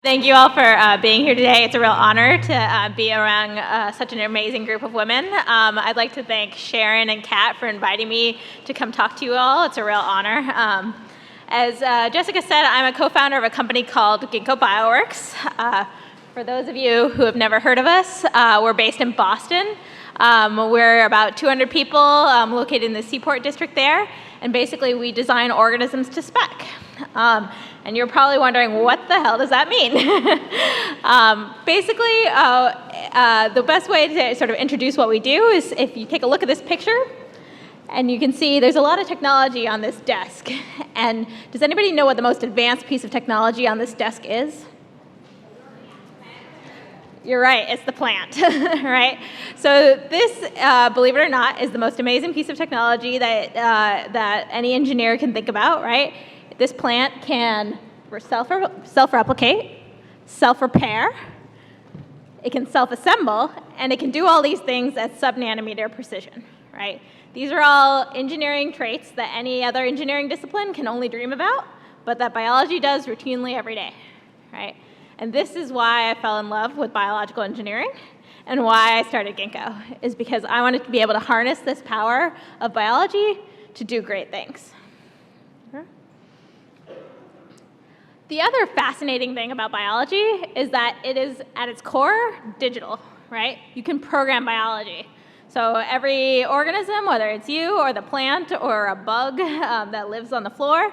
Thank you all for being here today. It's a real honor to be around such an amazing group of women. I'd like to thank Sharon and Kat for inviting me to come talk to you all. It's a real honor. As Jessica said, I'm a co-founder of a company called Ginkgo Bioworks. For those of you who have never heard of us, we're based in Boston. We're about 200 people located in the Seaport district there, and basically we design organisms to spec. And you're probably wondering, what the hell does that mean? Basically, the best way to sort of introduce what we do is if you take a look at this picture, and you can see there's a lot of technology on this desk. And does anybody know what the most advanced piece of technology on this desk is? You're right, it's the plant, right? So this, believe it or not, is the most amazing piece of technology that any engineer can think about, right? This plant can self-replicate, self-repair, it can self-assemble, and it can do all these things at sub-nanometer precision, right? These are all engineering traits that any other engineering discipline can only dream about, but that biology does routinely every day, right? And this is why I fell in love with biological engineering and why I started Ginkgo, is because I wanted to be able to harness this power of biology to do great things. The other fascinating thing about biology is that it is, at its core, digital, right? You can program biology. So every organism, whether it's you or the plant or a bug that lives on the floor,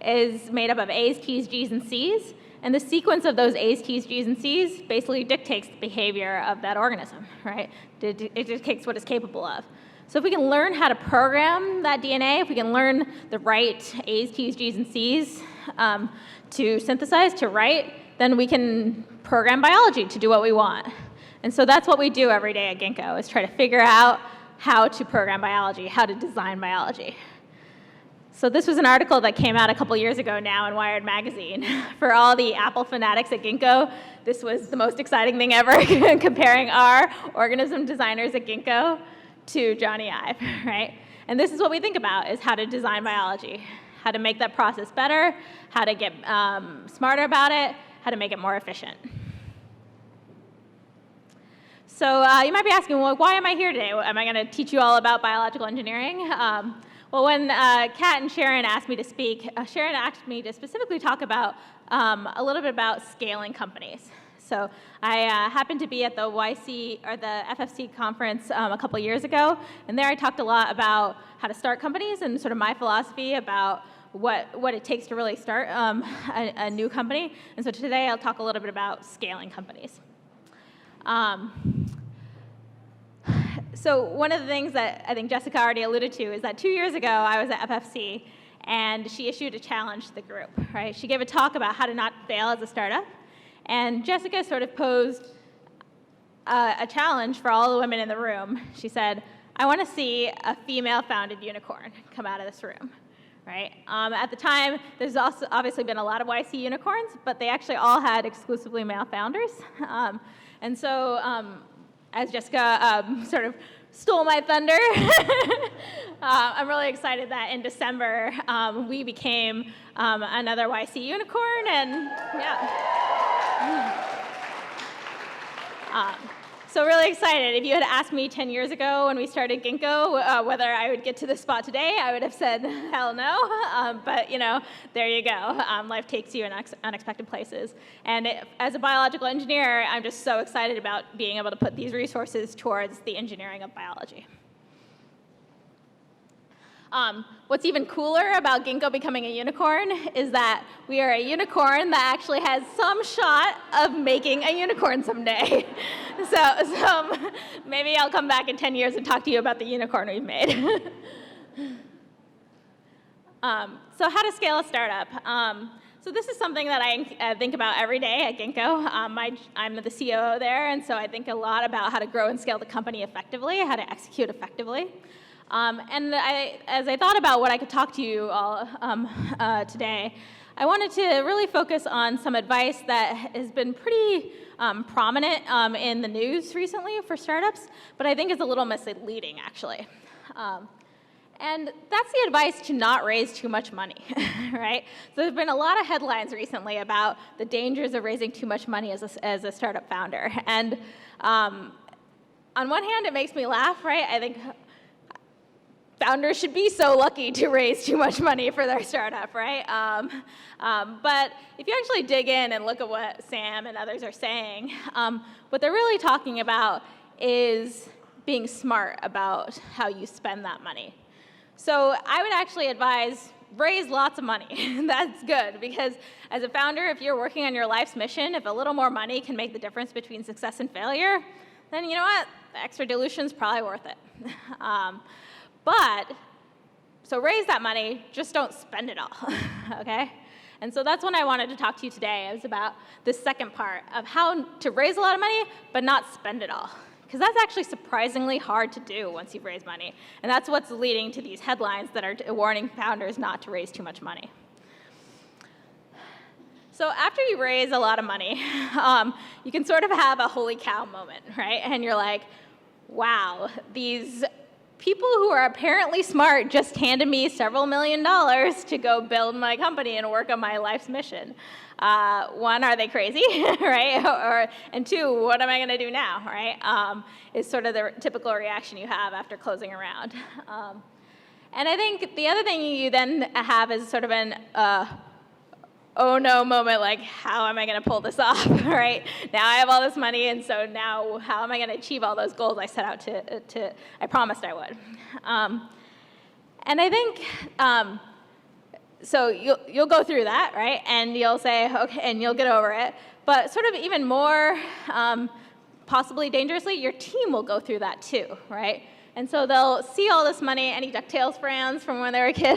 is made up of A's, T's, G's, and C's. And the sequence of those A's, T's, G's, and C's basically dictates the behavior of that organism, right? It dictates what it's capable of. So if we can learn how to program that DNA, if we can learn the right A's, T's, G's, and C's to synthesize, to write, then we can program biology to do what we want. And so that's what we do every day at Ginkgo, is try to figure out how to program biology, how to design biology. So this was an article that came out a couple years ago now in Wired magazine. For all the Apple fanatics at Ginkgo, this was the most exciting thing ever, comparing our organism designers at Ginkgo to Johnny Ive, right? And this is what we think about, is how to design biology, how to make that process better, how to get smarter about it, how to make it more efficient. So you might be asking, well, why am I here today? Am I going to teach you all about biological engineering? Well, when Kat and Sharon asked me to speak, Sharon asked me to specifically talk about a little bit about scaling companies. So I happened to be at the YC, or the FFC conference a couple years ago, and there I talked a lot about how to start companies and sort of my philosophy about what it takes to really start a new company. And so today I'll talk a little bit about scaling companies. So one of the things that I think Jessica already alluded to is that 2 years ago I was at FFC, and she issued a challenge to the group, right? She gave a talk about how to not fail as a startup, and Jessica sort of posed a challenge for all the women in the room. She said, I want to see a female-founded unicorn come out of this room, right? At the time, there's also obviously been a lot of YC unicorns, but they actually all had exclusively male founders. And so as Jessica sort of stole my thunder, I'm really excited that in December we became another YC unicorn, and yeah. So really excited. If you had asked me 10 years ago when we started Ginkgo whether I would get to this spot today, I would have said, hell no. But you know, there you go. Life takes you in unexpected places. And as a biological engineer, I'm just so excited about being able to put these resources towards the engineering of biology. What's even cooler about Ginkgo becoming a unicorn is that we are a unicorn that actually has some shot of making a unicorn someday. So maybe I'll come back in 10 years and talk to you about the unicorn we've made. So how to scale a startup. So this is something that I think about every day at Ginkgo. I'm the COO there, and so I think a lot about how to grow and scale the company effectively, how to execute effectively. And as I thought about what I could talk to you all today, I wanted to really focus on some advice that has been pretty prominent in the news recently for startups, but I think is a little misleading, actually. And that's the advice to not raise too much money, right? So there's been a lot of headlines recently about the dangers of raising too much money as a startup founder. And on one hand, it makes me laugh, right? I think founders should be so lucky to raise too much money for their startup, right? But if you actually dig in and look at what Sam and others are saying, what they're really talking about is being smart about how you spend that money. So I would actually advise raise lots of money. That's good, because as a founder, if you're working on your life's mission, if a little more money can make the difference between success and failure, then you know what? The extra dilution's probably worth it. So raise that money, just don't spend it all, okay? And so that's what I wanted to talk to you today, is about this second part of how to raise a lot of money, but not spend it all. Because that's actually surprisingly hard to do once you've raised money. And that's what's leading to these headlines that are warning founders not to raise too much money. So after you raise a lot of money, you can sort of have a holy cow moment, right? And you're like, wow, these people who are apparently smart just handed me several $1 million to go build my company and work on my life's mission. One, are they crazy, right? And two, what am I going to do now, right? Is sort of the typical reaction you have after closing a round. And I think the other thing you then have is sort of an oh no moment, like, how am I going to pull this off, right? Now I have all this money, and so now how am I going to achieve all those goals I set out I promised I would. And I think, so you'll go through that, right? And you'll say, okay, and you'll get over it. But sort of even more possibly dangerously, your team will go through that too, right? And so they'll see all this money. Any DuckTales fans from when they were a kid?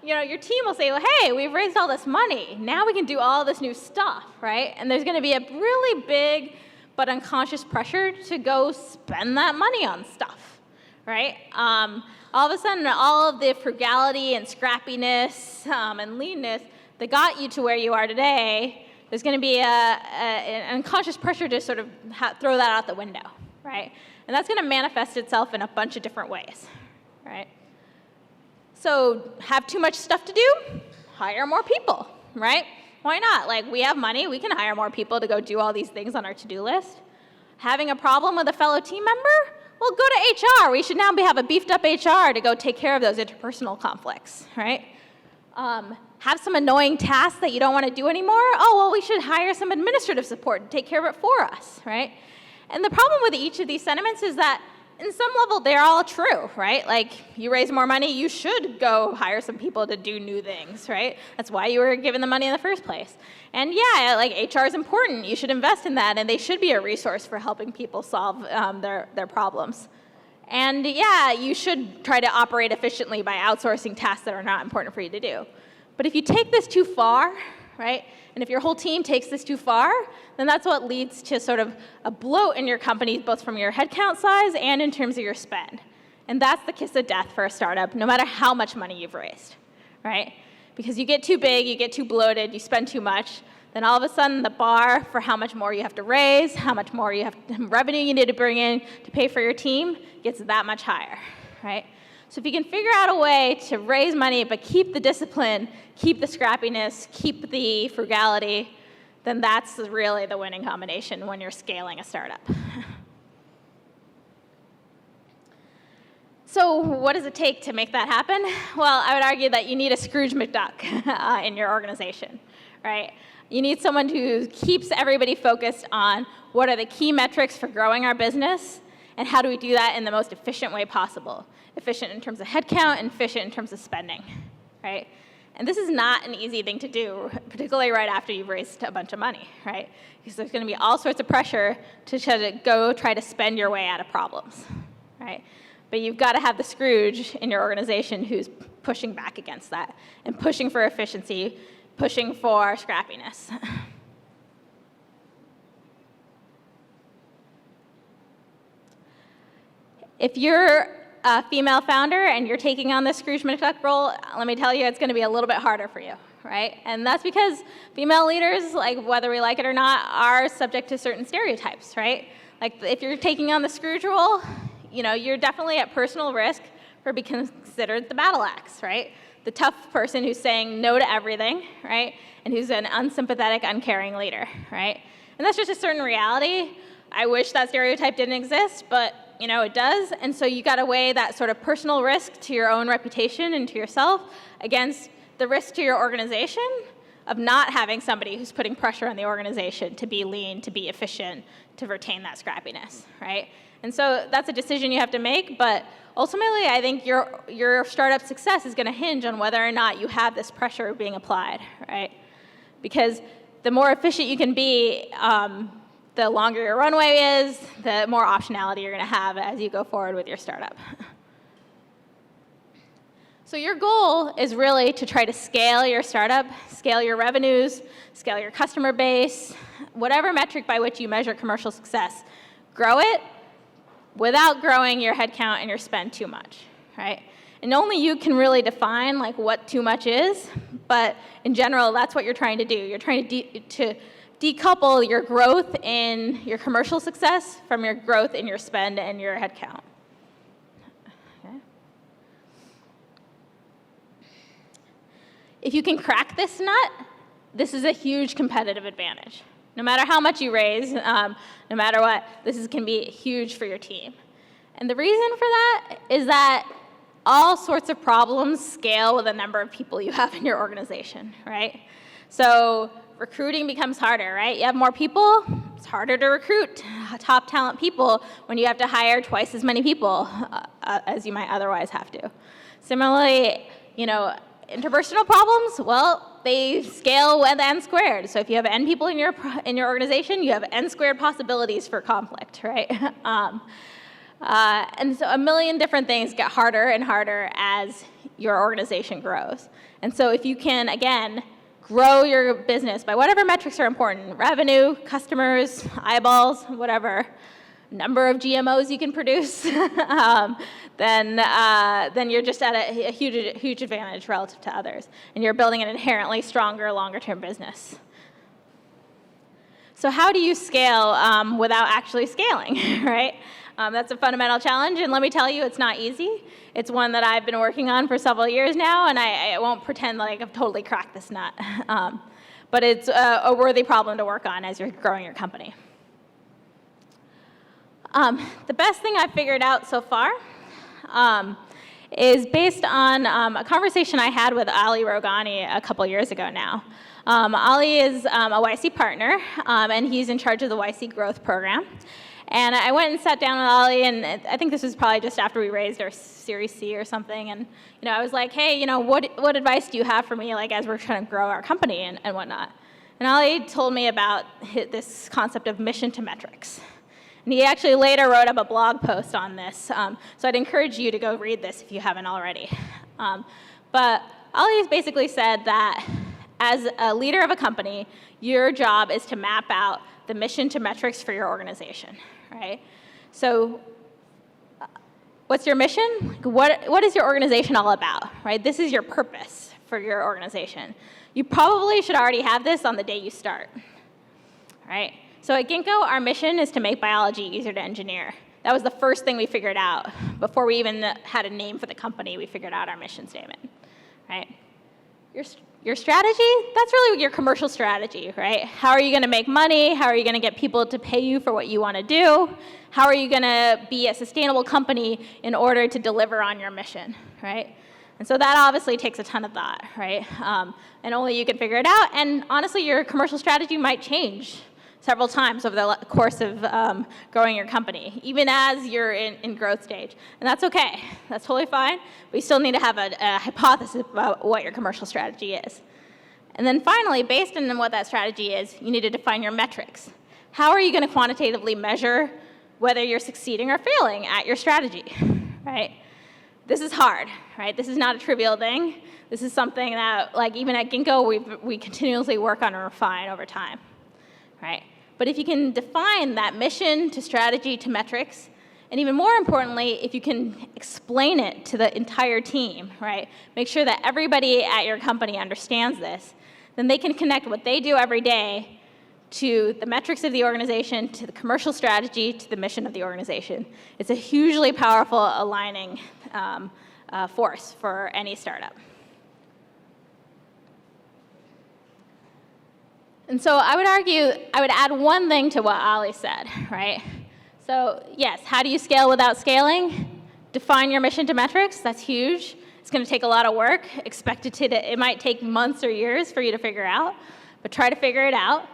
Your team will say, well, hey, we've raised all this money. Now we can do all this new stuff, right? And there's going to be a really big but unconscious pressure to go spend that money on stuff, right? All of a sudden, all of the frugality and scrappiness and leanness that got you to where you are today, there's going to be an unconscious pressure to sort of throw that out the window, right? And that's going to manifest itself in a bunch of different ways, right? So have too much stuff to do? Hire more people, right? Why not? Like, we have money. We can hire more people to go do all these things on our to-do list. Having a problem with a fellow team member? Well, go to HR. We should now have a beefed-up HR to go take care of those interpersonal conflicts, right? Have some annoying tasks that you don't want to do anymore? Oh, well, we should hire some administrative support to take care of it for us, right? And the problem with each of these sentiments is that in some level, they're all true, right? Like, you raise more money, you should go hire some people to do new things, right? That's why you were given the money in the first place. And yeah, like, HR is important. You should invest in that, and they should be a resource for helping people solve their problems. And yeah, you should try to operate efficiently by outsourcing tasks that are not important for you to do. But if you take this too far, right, and if your whole team takes this too far, then that's what leads to sort of a bloat in your company, both from your headcount size and in terms of your spend. And that's the kiss of death for a startup, no matter how much money you've raised, right? Because you get too big, you get too bloated, you spend too much, then all of a sudden the bar for how much more you have to raise, how much more revenue you need to bring in to pay for your team gets that much higher, right? So if you can figure out a way to raise money but keep the discipline, keep the scrappiness, keep the frugality, then that's really the winning combination when you're scaling a startup. So what does it take to make that happen? Well, I would argue that you need a Scrooge McDuck in your organization, right? You need someone who keeps everybody focused on what are the key metrics for growing our business, and how do we do that in the most efficient way possible? Efficient in terms of headcount, and efficient in terms of spending, right? And this is not an easy thing to do, particularly right after you've raised a bunch of money, right? Because there's going to be all sorts of pressure to go try to spend your way out of problems, right? But you've got to have the Scrooge in your organization who's pushing back against that and pushing for efficiency, pushing for scrappiness. If you're a female founder and you're taking on this Scrooge McDuck role, let me tell you, it's going to be a little bit harder for you, right? And that's because female leaders, like whether we like it or not, are subject to certain stereotypes, right? Like if you're taking on the Scrooge role, you're definitely at personal risk or be considered the battle axe, right? The tough person who's saying no to everything, right? And who's an unsympathetic, uncaring leader, right? And that's just a certain reality. I wish that stereotype didn't exist, but it does. And so you got to weigh that sort of personal risk to your own reputation and to yourself against the risk to your organization of not having somebody who's putting pressure on the organization to be lean, to be efficient, to retain that scrappiness, right? And so that's a decision you have to make, but ultimately I think your startup success is going to hinge on whether or not you have this pressure being applied, right? Because the more efficient you can be, the longer your runway is, the more optionality you're going to have as you go forward with your startup. So your goal is really to try to scale your startup, scale your revenues, scale your customer base, whatever metric by which you measure commercial success. Grow it without growing your headcount and your spend too much, right? And only you can really define what too much is, but in general, that's what you're trying to do. You're trying to decouple your growth in your commercial success from your growth in your spend and your headcount. If you can crack this nut, this is a huge competitive advantage. No matter how much you raise, no matter what, this can be huge for your team. And the reason for that is that all sorts of problems scale with the number of people you have in your organization, right? So recruiting becomes harder, right? You have more people, it's harder to recruit top talent people when you have to hire twice as many people as you might otherwise have to. Similarly, interpersonal problems, well, they scale with n squared. So if you have n people in your organization, you have n squared possibilities for conflict, right? And so a million different things get harder and harder as your organization grows. And so if you can, again, grow your business by whatever metrics are important, revenue, customers, eyeballs, whatever, number of GMOs you can produce, then you're just at a huge advantage relative to others. And you're building an inherently stronger, longer-term business. So how do you scale without actually scaling, right? That's a fundamental challenge, and let me tell you, it's not easy. It's one that I've been working on for several years now, and I won't pretend like I've totally cracked this nut. But it's a worthy problem to work on as you're growing your company. The best thing I've figured out so far is based on a conversation I had with Ali Rogani a couple years ago now. Ali is a YC partner, and he's in charge of the YC growth program. And I went and sat down with Ali, and I think this was probably just after we raised our Series C or something. And I was like, hey, what advice do you have for me, as we're trying to grow our company and whatnot? And Ali told me about this concept of mission to metrics. And he actually later wrote up a blog post on this. So I'd encourage you to go read this if you haven't already. But Ali basically said that as a leader of a company, your job is to map out the mission to metrics for your organization, right? So what's your mission? What is your organization all about, right? This is your purpose for your organization. You probably should already have this on the day you start, right? So at Ginkgo, our mission is to make biology easier to engineer. That was the first thing we figured out. Before we even had a name for the company, we figured out our mission statement, right? Your strategy, that's really your commercial strategy, right? How are you going to make money? How are you going to get people to pay you for what you want to do? How are you going to be a sustainable company in order to deliver on your mission, right? And so that obviously takes a ton of thought, right? And only you can figure it out. And honestly, your commercial strategy might change several times over the course of growing your company, even as you're in growth stage. And that's okay. That's totally fine. But you still need to have a hypothesis about what your commercial strategy is. And then finally, based on what that strategy is, you need to define your metrics. How are you going to quantitatively measure whether you're succeeding or failing at your strategy, right? This is hard, right? This is not a trivial thing. This is something that, even at Ginkgo, we continuously work on and refine over time. Right? But if you can define that mission to strategy to metrics, and even more importantly, if you can explain it to the entire team, right? Make sure that everybody at your company understands this, then they can connect what they do every day to the metrics of the organization, to the commercial strategy, to the mission of the organization. It's a hugely powerful aligning force for any startup. And so I would argue, I would add one thing to what Ali said, right? So yes, how do you scale without scaling? Define your mission to metrics, that's huge. It's gonna take a lot of work. It might take months or years for you to figure out, but try to figure it out.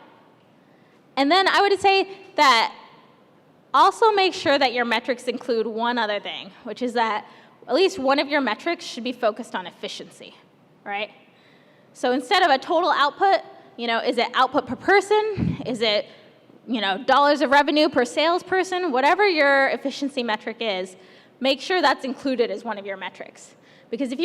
And then I would say that also make sure that your metrics include one other thing, which is that at least one of your metrics should be focused on efficiency, right? So instead of a total output, is it output per person? Is it, dollars of revenue per salesperson? Whatever your efficiency metric is, make sure that's included as one of your metrics. Because if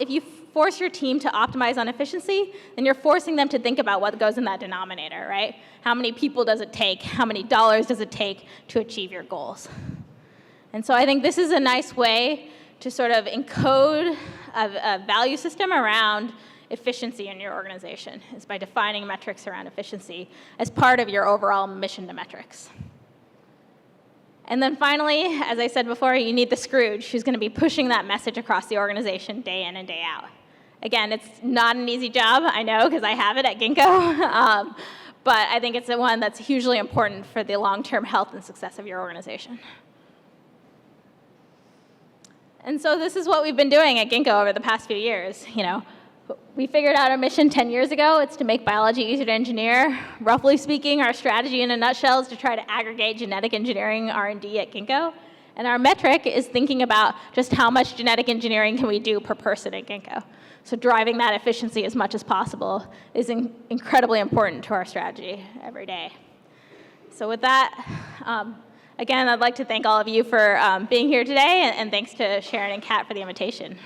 you force your team to optimize on efficiency, then you're forcing them to think about what goes in that denominator, right? How many people does it take? How many dollars does it take to achieve your goals? And so I think this is a nice way to sort of encode a value system around efficiency in your organization, is by defining metrics around efficiency as part of your overall mission to metrics. And then finally, as I said before, you need the Scrooge who's going to be pushing that message across the organization day in and day out. Again, it's not an easy job, I know, because I have it at Ginkgo, but I think it's the one that's hugely important for the long-term health and success of your organization. And so this is what we've been doing at Ginkgo over the past few years. We figured out our mission 10 years ago. It's to make biology easier to engineer. Roughly speaking, our strategy in a nutshell is to try to aggregate genetic engineering R&D at Ginkgo. And our metric is thinking about just how much genetic engineering can we do per person at Ginkgo. So driving that efficiency as much as possible is incredibly important to our strategy every day. So with that, again, I'd like to thank all of you for being here today, and thanks to Sharon and Kat for the invitation.